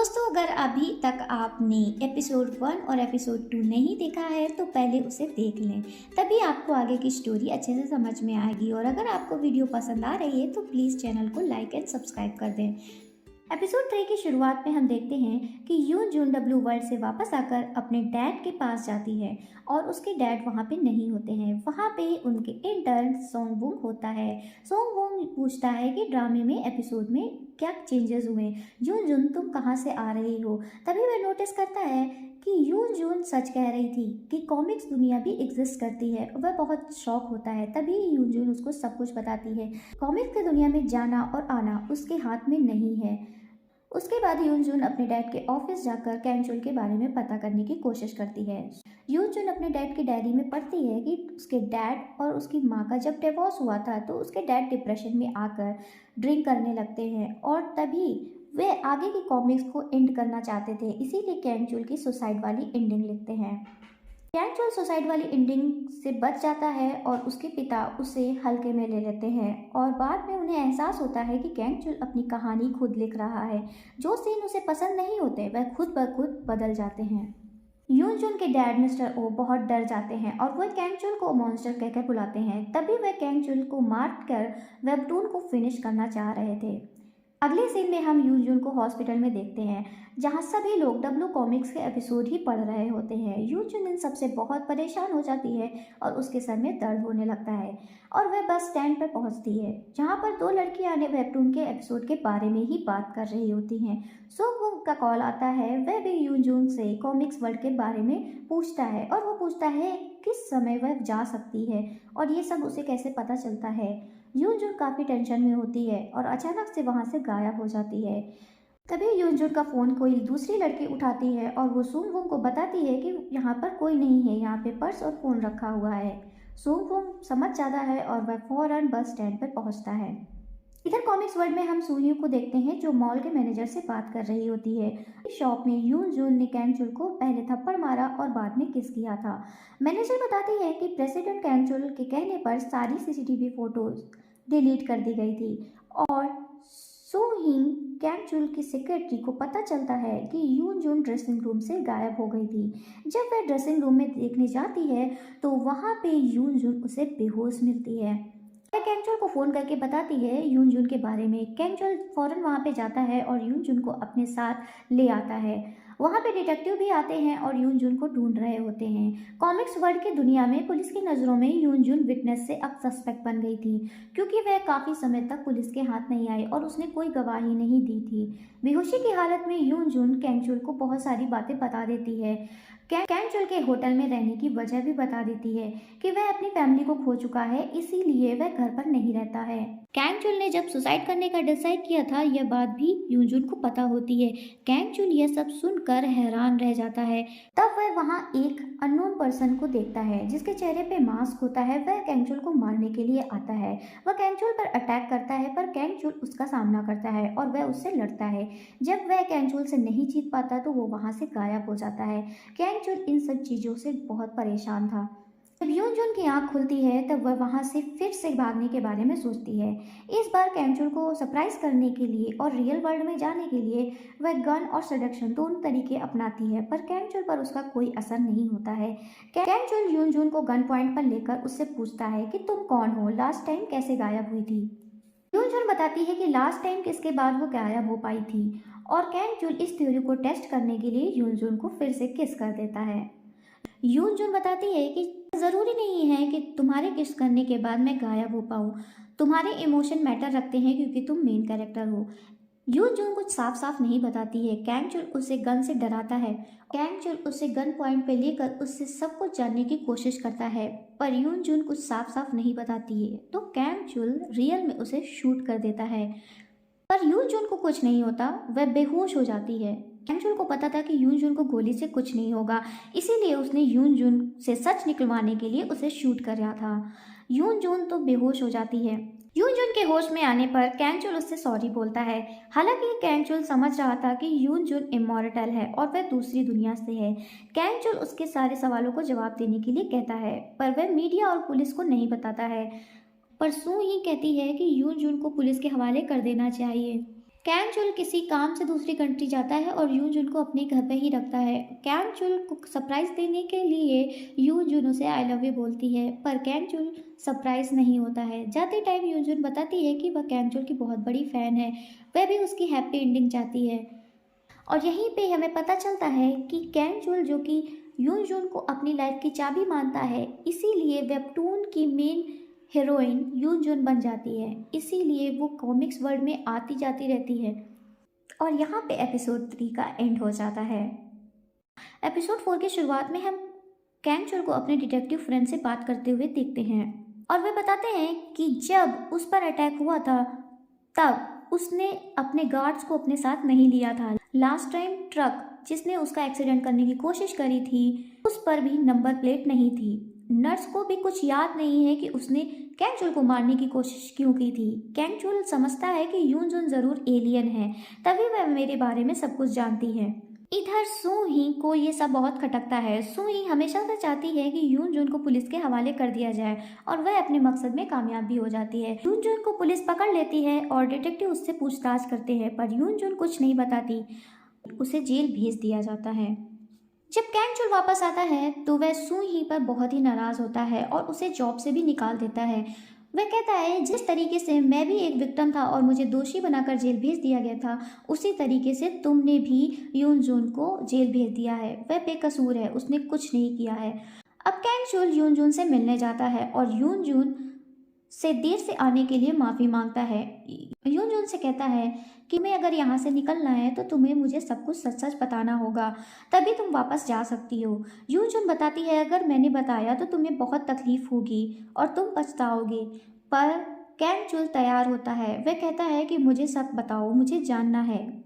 दोस्तों, अगर अभी तक आपने एपिसोड 1 और एपिसोड 2 नहीं देखा है तो पहले उसे देख लें, तभी आपको आगे की स्टोरी अच्छे से समझ में आएगी। और अगर आपको वीडियो पसंद आ रही है तो प्लीज़ चैनल को लाइक एंड सब्सक्राइब कर दें। एपिसोड 3 की शुरुआत में हम देखते हैं कि यून जून डब्ल्यू वर्ल्ड से वापस आकर अपने डैड के पास जाती है और उसके डैड वहाँ पे नहीं होते हैं। वहाँ पे उनके इंटर्न सोंग वुंग होता है। सोंग वुंग पूछता है कि ड्रामे में एपिसोड में क्या चेंजेस हुए, यून जून तुम कहाँ से आ रही हो। तभी वह नोटिस करता है कि यून जून सच कह रही थी कि कॉमिक्स दुनिया भी एग्जिस्ट करती है। वह बहुत शॉक होता है। तभी यून जून उसको सब कुछ बताती है। कॉमिक्स की दुनिया में जाना और आना उसके हाथ में नहीं है। उसके बाद यून जून अपने डैड के ऑफिस जाकर कैंचुल के बारे में पता करने की कोशिश करती है। यून जून अपने डैड की डायरी में पढ़ती है कि उसके डैड और उसकी माँ का जब डिवोर्स हुआ था तो उसके डैड डिप्रेशन में आकर ड्रिंक करने लगते हैं और तभी वे आगे की कॉमिक्स को एंड करना चाहते थे, इसीलिए कैंचुल की सुसाइड वाली एंडिंग लिखते हैं। कैंचुल सुसाइड वाली एंडिंग से बच जाता है और उसके पिता उसे हल्के में ले लेते हैं और बाद में उन्हें एहसास होता है कि कैंचुल अपनी कहानी खुद लिख रहा है। जो सीन उसे पसंद नहीं होते वह खुद ब खुद बदल जाते हैं। यून जून के डैड मिस्टर ओ बहुत डर जाते हैं और वह कैंचुल को मॉन्स्टर कहकर बुलाते हैं। तभी वह कैंचुल को मार कर वेबटून को फिनिश करना चाह रहे थे। अगले सीन में हम यून जून को हॉस्पिटल में देखते हैं जहां सभी लोग डब्ल्यू कॉमिक्स के एपिसोड ही पढ़ रहे होते हैं। यून जून इन सबसे बहुत परेशान हो जाती है और उसके सर में दर्द होने लगता है और वह बस स्टैंड पर पहुंचती है जहां पर दो लड़कियां ने वेबटून के एपिसोड के बारे में ही बात कर रही होती हैं। सोंग वुंग का कॉल आता है। वह भी यून जून से कॉमिक्स वर्ल्ड के बारे में पूछता है और वो पूछता है किस समय वह जा सकती है और ये सब उसे कैसे पता चलता है। यून जून काफ़ी टेंशन में होती है और अचानक से वहाँ से गायब हो जाती है। तभी यून जून का फ़ोन कोई दूसरी लड़की उठाती है और वो सोंग वुंग को बताती है कि यहाँ पर कोई नहीं है, यहाँ पे पर्स और फ़ोन रखा हुआ है। सोंग वुंग समझ जाता है और वह फौरन बस स्टैंड पर पहुँचता है। इधर कॉमिक्स वर्ल्ड में हम सूयू को देखते हैं जो मॉल के मैनेजर से बात कर रही होती है। इस शॉप में यून जून ने कैंचुल को पहले थप्पड़ मारा और बाद में किस किया था। मैनेजर बताती है कि प्रेसिडेंट कैंचुल के कहने पर सारी सीसीटीवी फोटोज डिलीट कर दी गई थी और सोहिंग कैंचुल की सेक्रेटरी को पता चलता है कि यून जून ड्रेसिंग रूम से गायब हो गई थी। जब वह ड्रेसिंग रूम में देखने जाती है तो वहाँ पे यून जून उसे बेहोश मिलती है। वह कैंचुल को फ़ोन करके बताती है यून जून के बारे में। कैंचुल फ़ौरन वहाँ पे जाता है और यून जून को अपने साथ ले आता है। वहाँ पे डिटेक्टिव भी आते हैं और यून जून को ढूंढ रहे होते हैं। कॉमिक्स वर्ल्ड की दुनिया में पुलिस की नज़रों में यून जून विटनेस से अब सस्पेक्ट बन गई थी क्योंकि वह काफ़ी समय तक पुलिस के हाथ नहीं आई और उसने कोई गवाही नहीं दी थी। बेहोशी की हालत में यून जून कैंचुल को बहुत सारी बातें बता देती है। कैंचुल के होटल में रहने की वजह भी बता देती है कि वह अपनी फैमिली को खो चुका है, इसीलिए वह घर पर नहीं रहता है। कैंचुल ने जब सुसाइड करने का डिसाइड किया था यह बात भी यून जून को पता होती है। कैंचुल यह सब सुनकर हैरान रह जाता है। तब वह वहाँ एक अननोन पर्सन को देखता है जिसके चेहरे पे मास्क होता है। वह कैंचुल को मारने के लिए आता है। वह कैंचुल पर अटैक करता है पर कैंचुल उसका सामना करता है और वह उससे लड़ता है। जब वह कैंचुल से नहीं जीत पाता तो वो वहाँ से गायब हो जाता है। कैंचुल इन सब चीज़ों से बहुत परेशान था। जब यून जून की आंख खुलती है तब वह वहाँ से फिर से भागने के बारे में सोचती है। इस बार कैंचुल को सरप्राइज करने के लिए और रियल वर्ल्ड में जाने के लिए वह गन और सडक्शन दोनों तरीके अपनाती है पर कैंचुल पर उसका कोई असर नहीं होता है। कैंचुल यून जून को गन पॉइंट पर लेकर उससे पूछता है कि तुम कौन हो, लास्ट टाइम कैसे गायब हुई थी। यून जून बताती है कि लास्ट टाइम किसके बाद वो गायब हो पाई थी और कैंचुल इस थ्योरी को टेस्ट करने के लिए यून जून को फिर से किस कर देता है। यून जून बताती है कि ज़रूरी नहीं है कि तुम्हारे किस करने के बाद मैं गायब हो पाऊँ। तुम्हारे इमोशन मैटर रखते हैं क्योंकि तुम मेन कैरेक्टर हो। यून जून कुछ साफ साफ नहीं बताती है। कैंचुल उसे गन से डराता है। कैंचुल उसे गन पॉइंट पे लेकर उससे सब कुछ जानने की कोशिश करता है पर यून जून कुछ साफ साफ नहीं बताती है तो कैंचुल रियल में उसे शूट कर देता है। पर यून जून को कुछ नहीं होता, वह बेहोश हो जाती है। कैंचुल को पता था कि यून जून को गोली से कुछ नहीं होगा, इसीलिए उसने यून जून से सच निकलवाने के लिए उसे शूट कराया था। यून जून तो बेहोश हो जाती है। यून जून के होश में आने पर कैंचुल उससे सॉरी बोलता है। हालांकि कैंचुल समझ रहा था कि यून जून इमॉर्टल है और वह दूसरी दुनिया से है। कैंचुल उसके सारे सवालों को जवाब देने के लिए कहता है पर वह मीडिया और पुलिस को नहीं बताता है। पर सू ही कहती है कि यून जून को पुलिस के हवाले कर देना चाहिए। कैंग-चुल किसी काम से दूसरी कंट्री जाता है और यून-जुन को अपने घर पे ही रखता है। कैंग-चुल को सरप्राइज़ देने के लिए यून-जुन उसे आई लव यू बोलती है, पर कैंग-चुल सरप्राइज़ नहीं होता है। जाते टाइम यून-जुन बताती है कि वह कैंग-चुल की बहुत बड़ी फ़ैन है, वह भी उसकी हैप्पी एंडिंग चाहती है। और यहीं पे हमें पता चलता है कि कैंग-चुल जो कि यून-जुन को अपनी लाइफ़ की चाबी मानता है, इसीलिए वेबटून की मेन हीरोइन यून-जुन बन जाती है। इसीलिए वो कॉमिक्स वर्ल्ड में आती जाती रहती है। और यहाँ पे एपिसोड 3 का एंड हो जाता है। एपिसोड 4 की शुरुआत में हम कैंग-चुल को अपने डिटेक्टिव फ्रेंड से बात करते हुए देखते हैं और वे बताते हैं कि जब उस पर अटैक हुआ था तब उसने अपने गार्ड्स को अपने साथ नहीं लिया था। लास्ट टाइम ट्रक जिसने उसका एक्सीडेंट करने की कोशिश करी थी उस पर भी नंबर प्लेट नहीं थी। नर्स को भी कुछ याद नहीं है कि उसने कैंग-चुल को मारने की कोशिश क्यों की थी। कैंग-चुल समझता है कि यून-जुन जरूर एलियन है, तभी वह मेरे बारे में सब कुछ जानती है। इधर सू-ही को ये सब बहुत खटकता है। सू-ही हमेशा से चाहती है कि यून-जुन को पुलिस के हवाले कर दिया जाए और वह अपने मकसद में कामयाब भी हो जाती है। यून-जुन को पुलिस पकड़ लेती है और डिटेक्टिव उससे पूछताछ करते हैं, पर यून-जुन कुछ नहीं बताती, उसे जेल भेज दिया जाता है। जब कैंग-चुल वापस आता है तो वह सू-ही पर बहुत ही नाराज होता है और उसे जॉब से भी निकाल देता है। वह कहता है जिस तरीके से मैं भी एक विक्टिम था और मुझे दोषी बनाकर जेल भेज दिया गया था, उसी तरीके से तुमने भी यून-जुन को जेल भेज दिया है। वह बेकसूर है, उसने कुछ नहीं किया है। अब कैंग-चुल यून-जुन से मिलने जाता है और यून-जुन से देर से आने के लिए माफ़ी मांगता है। यून-जुन से कहता है कि मैं अगर यहाँ से निकलना है तो तुम्हें मुझे सब कुछ सच-सच बताना होगा, तभी तुम वापस जा सकती हो। यून-जुन बताती है अगर मैंने बताया तो तुम्हें बहुत तकलीफ होगी और तुम पछताओगे, पर कैंग-चुल तैयार होता है। वह कहता है कि मुझे सब बताओ, मुझे जानना है।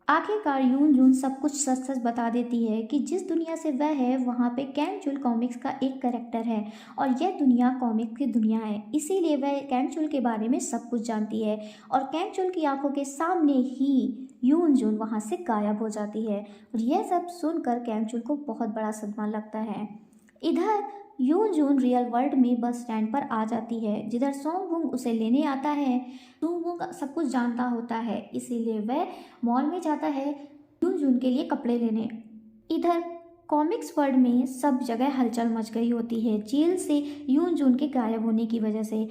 आखिरकार यून-जुन सब कुछ सच-सच बता देती है कि जिस दुनिया से वह है वहाँ पे कैंग-चुल कॉमिक्स का एक कैरेक्टर है और यह दुनिया कॉमिक्स की दुनिया है। इसीलिए वह कैंग-चुल के बारे में सब कुछ जानती है और कैंग-चुल की आंखों के सामने ही यून-जुन वहाँ से गायब हो जाती है। और यह सब सुनकर कैंग-चुल को बहुत बड़ा सदमा लगता है। इधर यून-जुन रियल वर्ल्ड में बस स्टैंड पर आ जाती है, जिधर सोंग-वुंग उसे लेने आता है। सोंग-वुंग सब कुछ जानता होता है, इसीलिए वह मॉल में जाता है यून-जुन के लिए कपड़े लेने। इधर कॉमिक्स वर्ल्ड में सब जगह हलचल मच गई होती है जेल से यून-जुन के गायब होने की वजह से।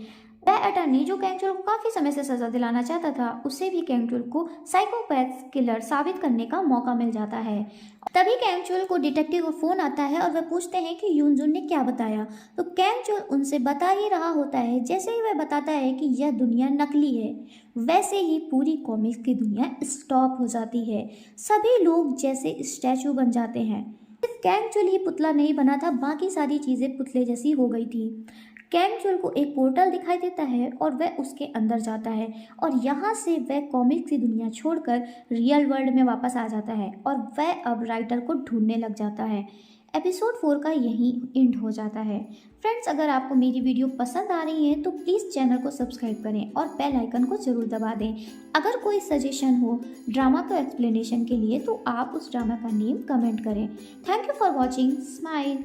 वह अटर्नी जो कैंग-चुल को काफ़ी समय से सज़ा दिलाना चाहता था, उसे भी कैंग-चुल को साइकोपैथ किलर साबित करने का मौका मिल जाता है। तभी कैंग-चुल को डिटेक्टिव का फ़ोन आता है और वह पूछते हैं कि यून-जुन ने क्या बताया, तो कैंग-चुल उनसे बता ही रहा होता है। जैसे ही वह बताता है कि यह दुनिया नकली है, वैसे ही पूरी कॉमिक्स की दुनिया स्टॉप हो जाती है। सभी लोग जैसे स्टैचू बन जाते हैं। कैंग-चुल ही पुतला नहीं बना था, बाकी सारी चीज़ें पुतले जैसी हो गई थी। कैंग-चुल को एक पोर्टल दिखाई देता है और वह उसके अंदर जाता है और यहाँ से वह कॉमिक्स की दुनिया छोड़कर रियल वर्ल्ड में वापस आ जाता है और वह अब राइटर को ढूंढने लग जाता है। एपिसोड 4 का यहीं एंड हो जाता है। फ्रेंड्स, अगर आपको मेरी वीडियो पसंद आ रही है तो प्लीज़ चैनल को सब्सक्राइब करें और बेल आइकन को ज़रूर दबा दें। अगर कोई सजेशन हो ड्रामा का एक्सप्लेनेशन के लिए तो आप उस ड्रामा का नेम कमेंट करें। Thank you for watching. Smile.